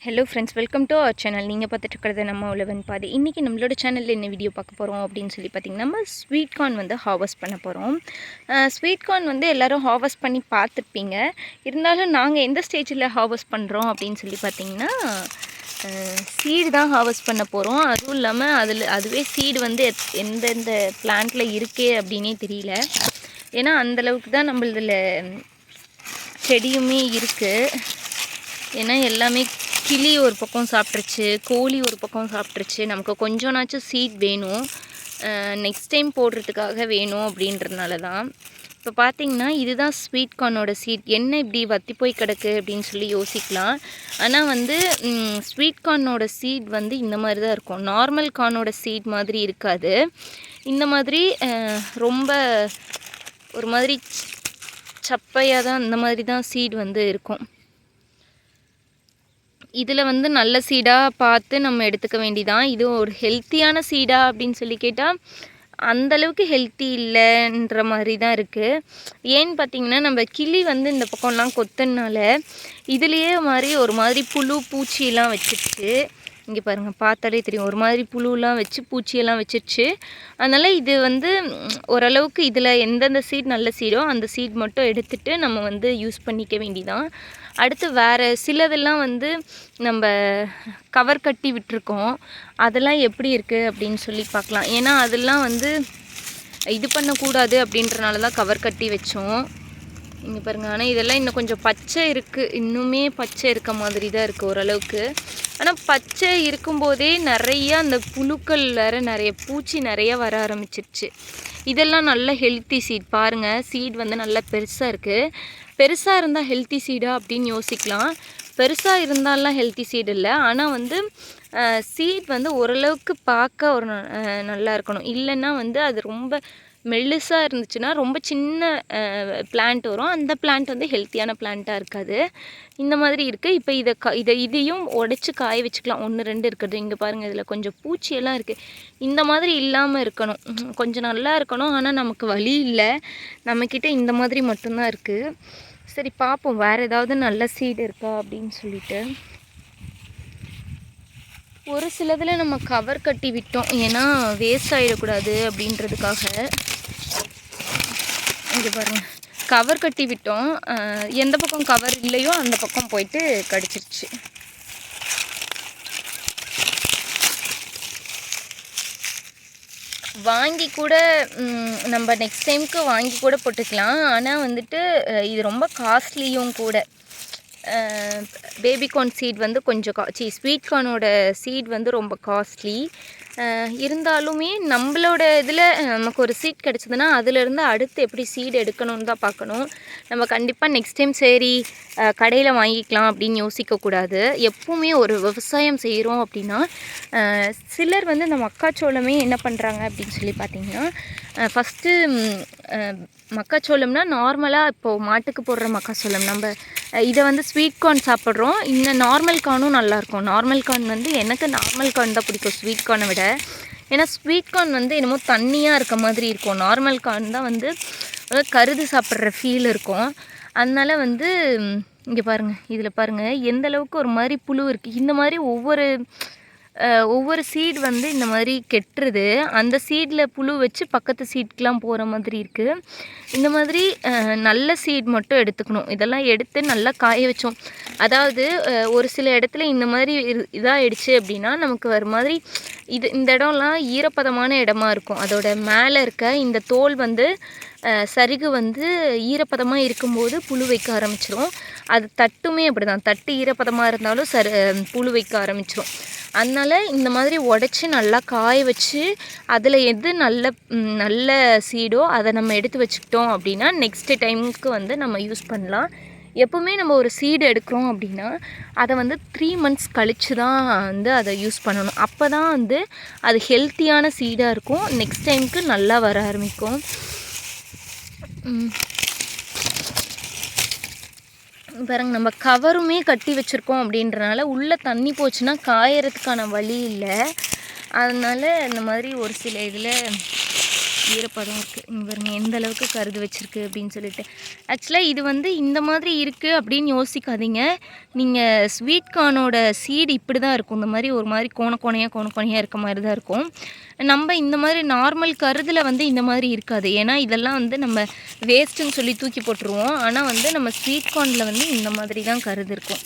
Hello friends, welcome to our channel. நீங்கள் பார்த்துட்டு இருக்கிறது நம்ம உழவன் பாதி. இன்றைக்கி நம்மளோட சேனலில் என்ன வீடியோ பார்க்க போகிறோம் அப்படின்னு சொல்லி பார்த்திங்கன்னா, நம்ம ஸ்வீட் கார்ன் வந்து ஹார்வெஸ்ட் பண்ண போகிறோம். ஸ்வீட் கார்ன் வந்து எல்லோரும் ஹார்வெஸ்ட் பண்ணி பார்த்துருப்பீங்க. இருந்தாலும் நாங்கள் எந்த ஸ்டேஜில் ஹார்வெஸ்ட் பண்ணுறோம் அப்படின்னு சொல்லி பார்த்திங்கன்னா, சீடு தான் ஹார்வெஸ்ட் பண்ண போகிறோம். அதுவும் இல்லாமல் அதுவே சீடு வந்து எந்தெந்த பிளான்ட்டில் இருக்கே அப்படின்னே தெரியல. ஏன்னா அந்தளவுக்கு தான் நம்மளதில் செடியுமே இருக்குது. ஏன்னா எல்லாமே கிளி ஒரு பக்கம் சாப்பிட்ருச்சு, கோழி ஒரு பக்கம் சாப்பிட்ருச்சு. நமக்கு கொஞ்சோனாச்சும் சீட் வேணும், நெக்ஸ்ட் டைம் போடுறதுக்காக வேணும் அப்படின்றதுனால தான். இப்போ பார்த்திங்கன்னா இதுதான் ஸ்வீட் கார்னோட சீட். என்ன இப்படி வற்றி போய் கிடக்கு அப்படின்னு சொல்லி யோசிக்கலாம். ஆனால் வந்து ஸ்வீட் கார்னோட சீட் வந்து இந்த மாதிரி தான் இருக்கும். நார்மல் கார்னோட சீட் மாதிரி இருக்காது. இந்த மாதிரி ரொம்ப ஒரு மாதிரி சப்பையாக தான், இந்த மாதிரி தான் சீட் வந்து இருக்கும். இதில் வந்து நல்ல சீடாக பார்த்து நம்ம எடுத்துக்க வேண்டிதான். இது ஒரு ஹெல்த்தியான சீடா அப்படின்னு சொல்லி கேட்டால் அந்தளவுக்கு ஹெல்த்தி இல்லைன்ற மாதிரி தான் இருக்குது. ஏன்னு பார்த்திங்கன்னா, நம்ம கிளி வந்து இந்த பக்கம்லாம் கொத்தனால இதுலேயே மாதிரி ஒரு மாதிரி புழு பூச்சியெல்லாம் வச்சிருச்சு. இங்கே பாருங்கள், பார்த்தாலே தெரியும், ஒரு மாதிரி புழுலாம் வச்சு பூச்சியெல்லாம் வச்சிருச்சு. அதனால் இது வந்து ஓரளவுக்கு இதில் எந்தெந்த சீட் நல்ல சீடோ அந்த சீட் மட்டும் எடுத்துகிட்டு நம்ம வந்து யூஸ் பண்ணிக்க வேண்டிதான். அடுத்து வேறு சிலதெல்லாம் வந்து நம்ம கவர் கட்டி விட்டுருக்கோம். அதெல்லாம் எப்படி இருக்குது அப்படின்னு சொல்லி பார்க்கலாம். ஏன்னா அதெல்லாம் வந்து இது பண்ணக்கூடாது அப்படின்றனால தான் கவர் கட்டி வச்சோம். இங்கே பாருங்கள், ஆனால் இதெல்லாம் இன்னும் கொஞ்சம் பச்சை இருக்குது. இன்னுமே பச்சை இருக்க மாதிரி தான் இருக்குது ஓரளவுக்கு. ஆனால் பச்சை இருக்கும்போதே நிறையா அந்த புழுக்கள் வேறு, நிறைய பூச்சி நிறையா வர ஆரம்பிச்சிருச்சு. இதெல்லாம் நல்ல ஹெல்த்தி சீட். பாருங்கள், சீட் வந்து நல்லா பெருசாக இருக்குது. பெருசாக இருந்தால் ஹெல்த்தி சீடா அப்படின்னு யோசிக்கலாம். பெருசாக இருந்தாலாம் ஹெல்த்தி சீடு இல்லை. ஆனால் வந்து சீட் வந்து ஓரளவுக்கு பார்க்க ஒரு நல்லா இருக்கணும். இல்லைன்னா வந்து அது ரொம்ப மெல்லுசாக இருந்துச்சுன்னா ரொம்ப சின்ன பிளான்ட் வரும். அந்த பிளான்ட் வந்து ஹெல்த்தியான பிளான்ட்டாக இருக்காது. இந்த மாதிரி இருக்குது. இப்போ இதையும் உடச்சி காய வச்சுக்கலாம். 1 2 இருக்குது. இங்கே பாருங்கள், இதில் கொஞ்சம் பூச்சியெல்லாம் இருக்குது. இந்த மாதிரி இல்லாமல் இருக்கணும், கொஞ்சம் நல்லா இருக்கணும். ஆனால் நமக்கு வழி இல்லை, நம்மக்கிட்ட இந்த மாதிரி மட்டும்தான் இருக்குது. சரி பார்ப்போம், வேறு ஏதாவது நல்ல சீடு இருக்கா அப்படின்னு சொல்லிட்டு. ஒரு சிலதில் நம்ம கவர் கட்டி விட்டோம், ஏன்னா வேஸ்ட் ஆகிடக்கூடாது அப்படின்றதுக்காக. இங்கே பாருங்கள், கவர் கட்டி விட்டோம். எந்த பக்கம் கவர் இல்லையோ அந்த பக்கம் போயிட்டு கடிச்சிருச்சு. வாங்கி கூட நம்ம நெக்ஸ்ட் டைமுக்கு வாங்கி கூட போட்டுக்கலாம். ஆனால் வந்துட்டு இது ரொம்ப காஸ்ட்லியும் கூட. பேபி கார்ன் சீட் வந்து கொஞ்சம் ஸ்வீட் கார்னோட சீட் வந்து ரொம்ப காஸ்ட்லி. இருந்தாலுமே நம்மளோட இதில் நமக்கு ஒரு சீட் கிடச்சிதுன்னா அதிலேருந்து அடுத்து எப்படி சீடு எடுக்கணும்னு தான் பார்க்கணும். நம்ம கண்டிப்பாக நெக்ஸ்ட் டைம் சரி கடையில் வாங்கிக்கலாம் அப்படின்னு யோசிக்கக்கூடாது. எப்பவுமே ஒரு விவசாயம் செய்கிறோம் அப்படின்னா சிலர் வந்து இந்த மக்காச்சோளமே என்ன பண்ணுறாங்க அப்படின்னு சொல்லி பார்த்திங்கன்னா, ஃபஸ்ட்டு மக்காச்சோளம்னா நார்மலாக இப்போது மாட்டுக்கு போடுற மக்காச்சோளம், நம்ம இதை வந்து ஸ்வீட் கார்ன் சாப்பிட்றோம். இன்னும் நார்மல் கார்னும் நல்லாயிருக்கும். நார்மல் கார்ன் வந்து எனக்கு நார்மல் கார்ன் தான் பிடிக்கும் ஸ்வீட் கார்னை விட. ஏன்னா ஸ்வீட் கார்ன் வந்து என்னமோ தண்ணியாக இருக்க மாதிரி இருக்கும். நார்மல் கார்ன் தான் வந்து கருது சாப்பிட்ற ஃபீல் இருக்கும். அதனால் வந்து இங்கே பாருங்கள், இதில் பாருங்கள் எந்தளவுக்கு ஒரு மாதிரி புழு இருக்குது. இந்த மாதிரி ஒவ்வொரு சீடு வந்து இந்த மாதிரி கெட்டுருது. அந்த சீடில் புழு வச்சு பக்கத்து சீட்க்கெலாம் போகிற மாதிரி இருக்குது. இந்த மாதிரி நல்ல சீட் மட்டும் எடுத்துக்கணும். இதெல்லாம் எடுத்து நல்லா காய வச்சோம். அதாவது ஒரு சில இடத்துல இந்த மாதிரி இதாகிடுச்சு அப்படின்னா நமக்கு ஒரு மாதிரி இந்த இடம்லாம் ஈரப்பதமான இடமா இருக்கும். அதோட மேலே இருக்க இந்த தோல் வந்து சருகு வந்து ஈரப்பதமாக இருக்கும்போது புழு வைக்க ஆரம்பிச்சிடும். அது தட்டுமே அப்படி தான், தட்டு ஈரப்பதமாக இருந்தாலும் புழு வைக்க ஆரம்பிச்சிடும். அதனால் இந்த மாதிரி உடச்சி நல்லா காய வச்சு அதில் எது நல்ல சீடோ அதை நம்ம எடுத்து வச்சுக்கிட்டோம் அப்படின்னா நெக்ஸ்ட்டு டைமுக்கு வந்து நம்ம யூஸ் பண்ணலாம். எப்போவுமே நம்ம ஒரு சீடு எடுக்கிறோம் அப்படின்னா அதை வந்து 3 months கழித்து தான் வந்து அதை யூஸ் பண்ணணும். அப்போ தான் வந்து அது ஹெல்த்தியான சீடாக இருக்கும். நெக்ஸ்ட் டைமுக்கு நல்லா வர ஆரம்பிக்கும். பாருங்க, நம்ம கவருமே கட்டி வச்சுருக்கோம் அப்படின்றனால உள்ளே தண்ணி போச்சுன்னா காயறதுக்கான வழி இல்லை. அதனால் இந்த மாதிரி ஒரு சில இதில் ஈரப்பதம் இருக்குது. இங்கே பாருங்க எந்த அளவுக்கு கருது வச்சுருக்கு அப்படின்னு சொல்லிட்டு. ஆக்சுவலாக இது வந்து இந்த மாதிரி இருக்குது அப்படின்னு யோசிக்காதீங்க. நீங்கள் ஸ்வீட் கார்னோட சீடு இப்படி தான் இருக்கும். இந்த மாதிரி ஒரு மாதிரி கோணையாக இருக்க மாதிரி தான் இருக்கும். நம்ம இந்த மாதிரி நார்மல் கருதில் வந்து இந்த மாதிரி இருக்காது. ஏன்னா இதெல்லாம் வந்து நம்ம வேஸ்ட்டுன்னு சொல்லி தூக்கி போட்டுருவோம். ஆனால் வந்து நம்ம ஸ்வீட் கார்னில் வந்து இந்த மாதிரி தான் கருது இருக்கும்.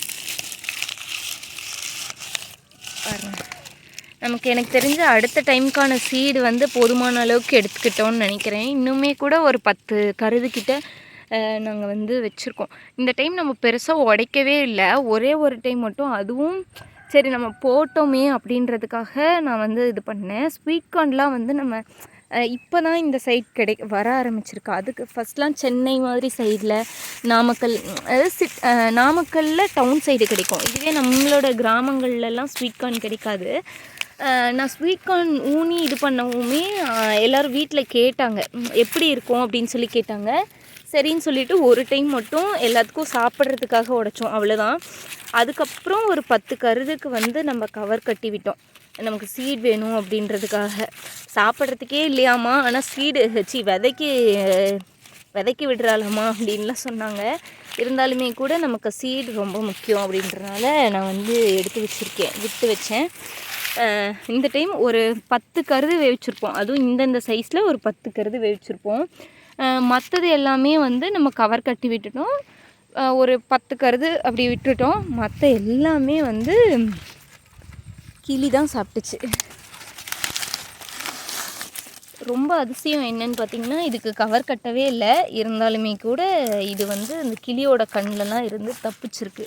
பாருங்கள், எனக்கு தெரிஞ்ச அடுத்த டைமுக்கான சீடு வந்து போதுமான அளவுக்கு எடுத்துக்கிட்டோன்னு நினைக்கிறேன். இன்னுமே கூட ஒரு 10 கருதுக்கிட்ட நாங்கள் வந்து வச்சுருக்கோம். இந்த டைம் நம்ம பெருசாக உடைக்கவே இல்லை. ஒரே ஒரு டைம் மட்டும், அதுவும் சரி நம்ம போட்டோமே அப்படின்றதுக்காக நான் வந்து இது பண்ணேன். ஸ்வீட் கார்ன்லாம் வந்து நம்ம இப்போ தான் இந்த சைட் வர ஆரம்பிச்சிருக்கு. அதுக்கு ஃபஸ்ட்லாம் சென்னை மாதிரி சைடில் நாமக்கல், அதாவது நாமக்கல்லில் டவுன் சைடு கிடைக்கும். இதுவே நம்மளோட கிராமங்கள்லாம் ஸ்வீட் கார்ன் கிடைக்காது. நான் ஸ்வீட் கார்ன் ஊனி இது பண்ணவுமே எல்லோரும் வீட்டில் கேட்டாங்க, எப்படி இருக்கும் அப்படின்னு சொல்லி கேட்டாங்க. சரின்னு சொல்லிவிட்டு ஒரு டைம் மட்டும் எல்லாத்துக்கும் சாப்பிட்றதுக்காக உடைச்சோம், அவ்வளோதான். அதுக்கப்புறம் ஒரு 10 கருதுக்கு வந்து நம்ம கவர் கட்டி விட்டோம். நமக்கு சீட் வேணும் அப்படின்றதுக்காக. சாப்பிட்றதுக்கே இல்லையாம்மா, ஆனால் சீடு விதைக்கி விடுறாளாம்மா அப்படின்லாம் சொன்னாங்க. இருந்தாலுமே கூட நமக்கு சீடு ரொம்ப முக்கியம் அப்படின்றனால நான் வந்து விட்டு வச்சேன். இந்த டைம் ஒரு 10 கருது வேவிச்சிருப்போம். அதுவும் இந்தந்த சைஸில் ஒரு 10 கருது வேவிச்சிருப்போம். மற்றது எல்லாமே வந்து நம்ம கவர் கட்டி விட்டுட்டோம். ஒரு 10 கருது அப்படி விட்டுட்டோம். மற்ற எல்லாமே வந்து கிளி தான் சாப்பிட்டுச்சு. ரொம்ப அதிசயம் என்னன்னு பார்த்திங்கன்னா, இதுக்கு கவர் கட்டவே இல்லை. இருந்தாலுமே கூட இது வந்து அந்த கிளியோட கண்ணிலலாம் இருந்து தப்பிச்சிருக்கு.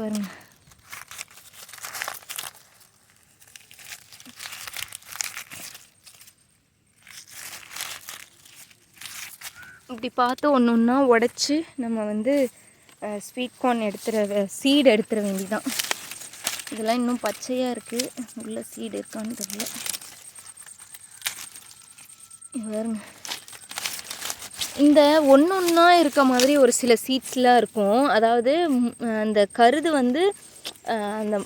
பாருங்க, இப்படி பார்த்து ஒன்று ஒன்றா உடச்சி நம்ம வந்து ஸ்வீட் கார்ன் சீடு எடுத்துட வேண்டிதான். இதெல்லாம் இன்னும் பச்சையாக இருக்குது. உள்ள சீடு இருக்கான்னு தெரியல. பாருங்க, இந்த ஒன்றா இருக்க மாதிரி ஒரு சில சீட்ஸ்லாம் இருக்கும். அதாவது அந்த கருது வந்து அந்த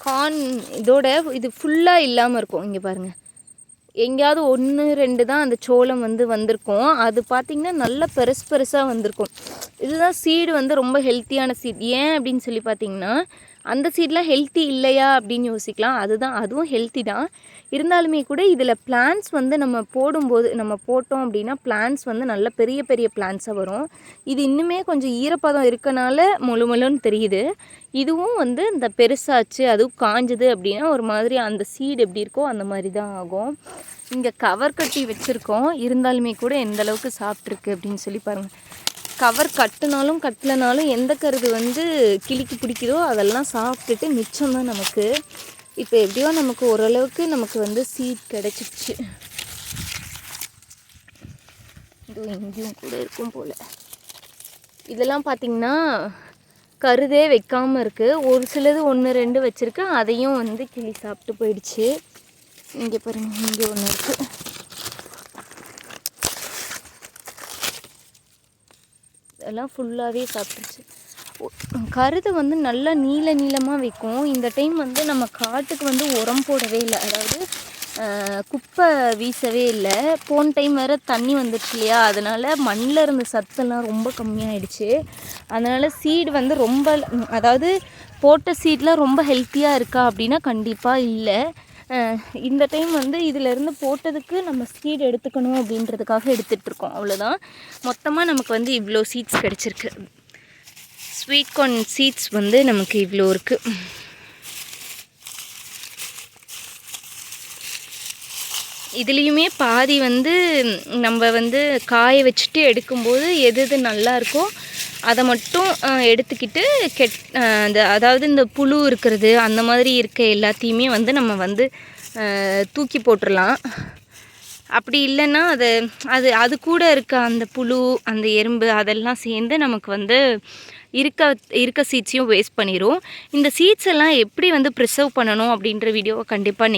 கார்ன் இதோட இது ஃபுல்லாக இல்லாமல் இருக்கும். இங்கே பாருங்கள், எங்கேயாவது 1, 2 தான் அந்த சோளம் வந்து வந்திருக்கும். அது பார்த்திங்கன்னா நல்லா பெருசாக வந்திருக்கும். இதுதான் சீடு வந்து ரொம்ப ஹெல்த்தியான சீட். ஏன் அப்படின்னு சொல்லி பார்த்திங்கன்னா, அந்த சீட்லாம் ஹெல்த்தி இல்லையா அப்படின்னு யோசிக்கலாம். அதுவும் ஹெல்த்தி தான். இருந்தாலுமே கூட இதில் பிளான்ஸ் வந்து நம்ம போட்டோம் அப்படின்னா பிளான்ஸ் வந்து நல்ல பெரிய பெரிய பிளான்ஸாக வரும். இது இன்னுமே கொஞ்சம் ஈரப்பதம் இருக்கனால முழுன்னு தெரியுது. இதுவும் வந்து இந்த பெருசாச்சு, அதுவும் காஞ்சது அப்படின்னா ஒரு மாதிரி அந்த சீடு எப்படி இருக்கோ அந்த மாதிரி தான் ஆகும். இங்கே கவர் கட்டி வச்சுருக்கோம். இருந்தாலுமே கூட எந்த அளவுக்கு சாப்பிட்ருக்கு அப்படின்னு சொல்லி பாருங்கள். கவர் கட்டினாலும் கட்டலைனாலும் எந்த கருது வந்து கிளிக்கு பிடிக்குதோ அதெல்லாம் சாப்பிட்டுட்டு மிச்சம் தான் நமக்கு. இப்போ எப்படியோ நமக்கு ஓரளவுக்கு நமக்கு வந்து சீட் கிடச்சிடுச்சு. இது எங்கேயும் கூட இருக்கும் போல். இதெல்லாம் பார்த்திங்கன்னா கருதே வைக்காமல் இருக்குது. ஒரு சிலது 1, 2 வச்சுருக்கு. அதையும் வந்து கிளி சாப்பிட்டு போயிடுச்சு. இங்கே பாருங்கள், இங்கே ஒன்று இருக்குது. இதெல்லாம் ஃபுல்லாகவே சாப்பிட்டுருச்சு. கருது வந்து நல்லா நீளமாக வைக்கும். இந்த டைம் வந்து நம்ம காட்டுக்கு வந்து உரம் போடவே இல்லை. அதாவது குப்பை வீசவே இல்லை. போன டைம் வேறு தண்ணி வந்துடுச்சு இல்லையா, அதனால் மண்ணில் இருந்த சத்தெல்லாம் ரொம்ப கம்மியாயிடுச்சு. அதனால் சீடு வந்து ரொம்ப, அதாவது போட்ட சீட்லாம் ரொம்ப ஹெல்த்தியாக இருக்கா அப்படின்னா கண்டிப்பாக இல்லை. இந்த டைம் வந்து இதிலேருந்து போட்டதுக்கு நம்ம சீடு எடுத்துக்கணும் அப்படின்றதுக்காக எடுத்துகிட்ருக்கோம், அவ்வளோதான். மொத்தமாக நமக்கு வந்து இவ்வளோ சீட்ஸ் கிடச்சிருக்கு. ஸ்வீட் கார்ன் சீட்ஸ் வந்து நமக்கு இவ்வளோ இருக்குது. இதுலேயுமே பாதி வந்து நம்ம வந்து காய வச்சுட்டு எடுக்கும்போது எது நல்லா இருக்கோ அதை மட்டும் எடுத்துக்கிட்டு அதாவது இந்த புழு இருக்கிறது அந்த மாதிரி இருக்க எல்லாத்தையுமே வந்து நம்ம வந்து தூக்கி போட்டுடலாம். அப்படி இல்லைன்னா அது கூட இருக்க அந்த புழு, அந்த எறும்பு அதெல்லாம் சேர்ந்து நமக்கு வந்து இருக்க சீட்ஸையும் வேஸ்ட் பண்ணிடும். இந்த சீட்ஸ் எல்லாம் எப்படி வந்து ப்ரிசர்வ் பண்ணணும் அப்படின்ற வீடியோவை கண்டிப்பாக